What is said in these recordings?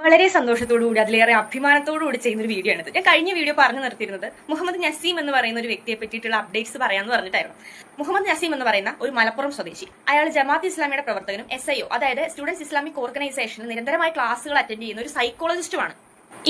വളരെ സന്തോഷത്തോടുകൂടി അതിലേറെ അഭിമാനത്തോടുകൂടി ചെയ്യുന്ന ഒരു വീഡിയോ ആണ്. ഞാൻ കഴിഞ്ഞ വീഡിയോ പറഞ്ഞു നിർത്തിയിരുന്നത് മുഹമ്മദ് നസീം എന്ന് പറയുന്ന ഒരു വ്യക്തിയെ പറ്റിയിട്ടുള്ള അപ്ഡേറ്റ്സ് പറയാമെന്ന് പറഞ്ഞിട്ടായിരുന്നു. മുഹമ്മദ് നസീം എന്ന് പറയുന്ന ഒരു മലപ്പുറം സ്വദേശി, അയാൾ ജമാഅത്ത് ഇസ്ലാമിയുടെ പ്രവർത്തകനും SIO അതായത് സ്റ്റുഡൻസ് ഇസ്ലാമിക് ഓർഗനൈസേഷനിൽ നിരന്തരമായി ക്ലാസുകൾ അറ്റൻഡ് ചെയ്യുന്ന ഒരു സൈക്കോളജിസ്റ്റുമാണ്.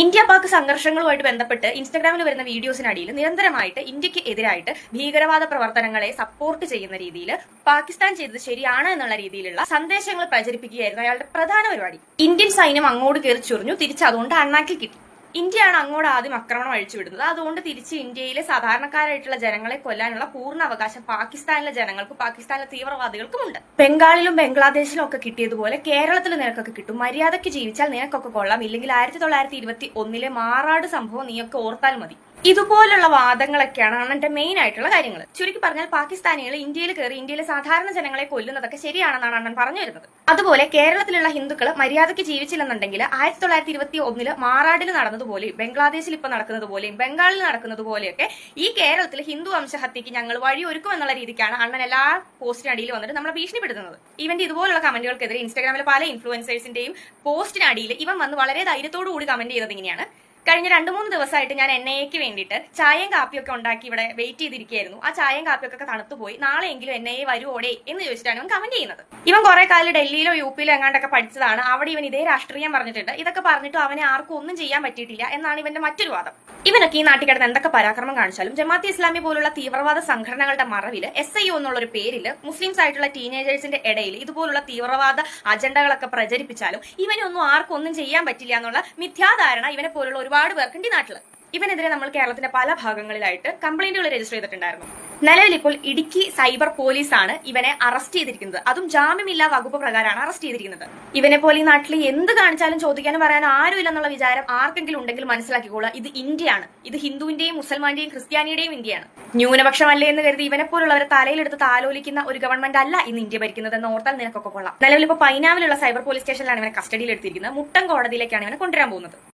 ഇന്ത്യ പാക് സംഘർഷങ്ങളുമായിട്ട് ബന്ധപ്പെട്ട് ഇൻസ്റ്റാഗ്രാമിൽ വരുന്ന വീഡിയോസിനടിയിൽ നിരന്തരമായിട്ട് ഇന്ത്യക്ക് എതിരായിട്ട് ഭീകരവാദ പ്രവർത്തനങ്ങളെ സപ്പോർട്ട് ചെയ്യുന്ന രീതിയിൽ പാകിസ്ഥാൻ ചെയ്തത് ശരിയാണ് എന്നുള്ള രീതിയിലുള്ള സന്ദേശങ്ങൾ പ്രചരിപ്പിക്കുകയായിരുന്നു അയാളുടെ പ്രധാന പരിപാടി. ഇന്ത്യൻ സൈന്യം അങ്ങോട്ട് കയറി ചൊറിഞ്ഞു, തിരിച്ച് അതുകൊണ്ട് അണ്ണാക്കിൽ കിട്ടി. ഇന്ത്യയാണ് അങ്ങോട്ട് ആദ്യം ആക്രമണം അഴിച്ചുവിടുന്നത്. അതുകൊണ്ട് തിരിച്ച് ഇന്ത്യയിലെ സാധാരണക്കാരായിട്ടുള്ള ജനങ്ങളെ കൊല്ലാനുള്ള പൂർണ്ണ അവകാശം പാകിസ്ഥാനിലെ ജനങ്ങൾക്കും പാകിസ്ഥാനിലെ തീവ്രവാദികൾക്കുമുണ്ട്. ബംഗാളിലും ബംഗ്ലാദേശിലും ഒക്കെ കിട്ടിയതുപോലെ കേരളത്തിൽ നിനക്കൊക്കെ കിട്ടും. മര്യാദയ്ക്ക് ജീവിച്ചാൽ നിനക്കൊക്കെ കൊള്ളാം, ഇല്ലെങ്കിൽ 1921 മാറാട് സംഭവം നീയൊക്കെ ഓർത്താൽ മതി. ഇതുപോലുള്ള വാദങ്ങളൊക്കെയാണ് അണ്ണന്റെ മെയിൻ ആയിട്ടുള്ള കാര്യങ്ങൾ. ചുരുക്കി പറഞ്ഞാൽ പാകിസ്ഥാനികൾ ഇന്ത്യയിൽ കയറി ഇന്ത്യയിലെ സാധാരണ ജനങ്ങളെ കൊല്ലുന്നതൊക്കെ ശരിയാണെന്നാണ് അണ്ണൻ പറഞ്ഞു വരുന്നത്. അതുപോലെ കേരളത്തിലുള്ള ഹിന്ദുക്കൾ മര്യാദയ്ക്ക് ജീവിച്ചില്ലെന്നുണ്ടെങ്കിൽ 1921 മാറാടിൽ നടന്നതുപോലെയും ബംഗ്ലാദേശിൽ ഇപ്പൊ നടക്കുന്നത് പോലെയും ബംഗാളിൽ നടക്കുന്നത് പോലെയൊക്കെ ഈ കേരളത്തിൽ ഹിന്ദു വംശഹത്യക്ക് ഞങ്ങൾ വഴിയൊരുക്കും എന്നുള്ള രീതിക്കാണ് അണ്ണൻ എല്ലാ പോസ്റ്റിനടിയിൽ വന്നിട്ട് നമ്മളെ ഭീഷണിപ്പെടുത്തുന്നത്. ഇവന്റെ ഇതുപോലുള്ള കമന്റുകൾക്കെതിരെ ഇൻസ്റ്റാഗ്രാമിലെ പല ഇൻഫ്ലുവൻസേഴ്സിന്റെയും പോസ്റ്റിനടിയിൽ ഇവൻ വന്ന് വളരെ ധൈര്യത്തോടു കൂടി കമന്റ് ചെയ്തത് ഇങ്ങനെയാണ്: കഴിഞ്ഞ 2-3 ദിവസമായിട്ട് ഞാൻ NIAക്ക് വേണ്ടിയിട്ട് ചായയും കാപ്പിയൊക്കെ ഉണ്ടാക്കി ഇവിടെ വെയിറ്റ് ചെയ്തിരിക്കുകയായിരുന്നു. ആ ചായയും കാപ്പിയൊക്കെ തണുത്തുപോയി, നാളെയെങ്കിലും NIA വരുവോടെ എന്ന് ചോദിച്ചിട്ടാണ് ഇവൻ കമന്റ് ചെയ്യുന്നത്. ഇവൻ കുറെ കാലം ഡൽഹിയിലോ UPയിലോ എങ്ങാണ്ടൊക്കെ പഠിച്ചതാണ്. അവിടെ ഇവൻ ഇതേ രാഷ്ട്രീയം പറഞ്ഞിട്ടുണ്ട്. ഇതൊക്കെ പറഞ്ഞിട്ടും അവനെ ആർക്കും ഒന്നും ചെയ്യാൻ പറ്റിയിട്ടില്ല എന്നാണ് ഇവന്റെ മറ്റൊരു വാദം. ഇവനൊക്കെ ഈ നാട്ടിൽ കിടന്ന് എന്തൊക്കെ പരാക്രമം കാണിച്ചാലും ജമാഅത്ത് ഇസ്ലാമി പോലുള്ള തീവ്രവാദ സംഘടനകളുടെ മറവിൽ SIO എന്നുള്ളൊരു പേരിൽ മുസ്ലിംസ് ആയിട്ടുള്ള ടീനേജേഴ്സിന്റെ ഇടയിൽ ഇതുപോലുള്ള തീവ്രവാദ അജണ്ടകളൊക്കെ പ്രചരിപ്പിച്ചാലും ഇവനൊന്നും ആർക്കും ഒന്നും ചെയ്യാൻ പറ്റില്ല എന്നുള്ള മിഥ്യാധാരണ ഇവനെ പോലുള്ള ഒരുപാട് പേർക്കുണ്ട് ഈ നാട്ടിൽ. ഇവനെതിരെ നമ്മൾ കേരളത്തിന്റെ പല ഭാഗങ്ങളിലായിട്ട് കംപ്ലൈന്റുകൾ രജിസ്റ്റർ ചെയ്തിട്ടുണ്ടായിരുന്നു. നിലവിൽ ഇപ്പോൾ ഇടുക്കി സൈബർ പോലീസാണ് ഇവനെ അറസ്റ്റ് ചെയ്തിരിക്കുന്നത്. അതും ജാമ്യമില്ലാ വകുപ്പ് പ്രകാരമാണ് അറസ്റ്റ് ചെയ്തിരിക്കുന്നത്. ഇവനെ പോലെ ഈ നാട്ടിൽ എന്ത് കാണിച്ചാലും ചോദിക്കാനും പറയാനും ആരും ഇല്ലെന്നുള്ള വിചാരം ആർക്കെങ്കിലും ഉണ്ടെങ്കിൽ മനസ്സിലാക്കിക്കോളുക, ഇത് ഇന്ത്യയാണ്. ഇത് ഹിന്ദുവിന്റെയും മുസൽമാന്റെയും ക്രിസ്ത്യാനിയുടെയും ഇന്ത്യയാണ്. ന്യൂനപക്ഷമല്ലേ എന്ന് കരുതി ഇവനെ പോലുള്ളവരെ തലയിലെടുത്ത് താലോലിക്കുന്ന ഒരു ഗവൺമെന്റ് അല്ല ഇന്ന് ഇന്ത്യ ഭരിക്കുന്നത് എന്ന് ഓർത്താൽ നിനക്കൊക്കെ കൊള്ളാം. നിലവിൽ ഇപ്പോൾ പൈനാവിലുള്ള സൈബർ പോലീസ് സ്റ്റേഷനിലാണ് ഇവനെ കസ്റ്റഡിയിൽ എടുത്തിരിക്കുന്നത്. മുട്ടം കോടതിയിലേക്കാണ് ഇവനെ കൊണ്ടുവരാൻ പോകുന്നത്.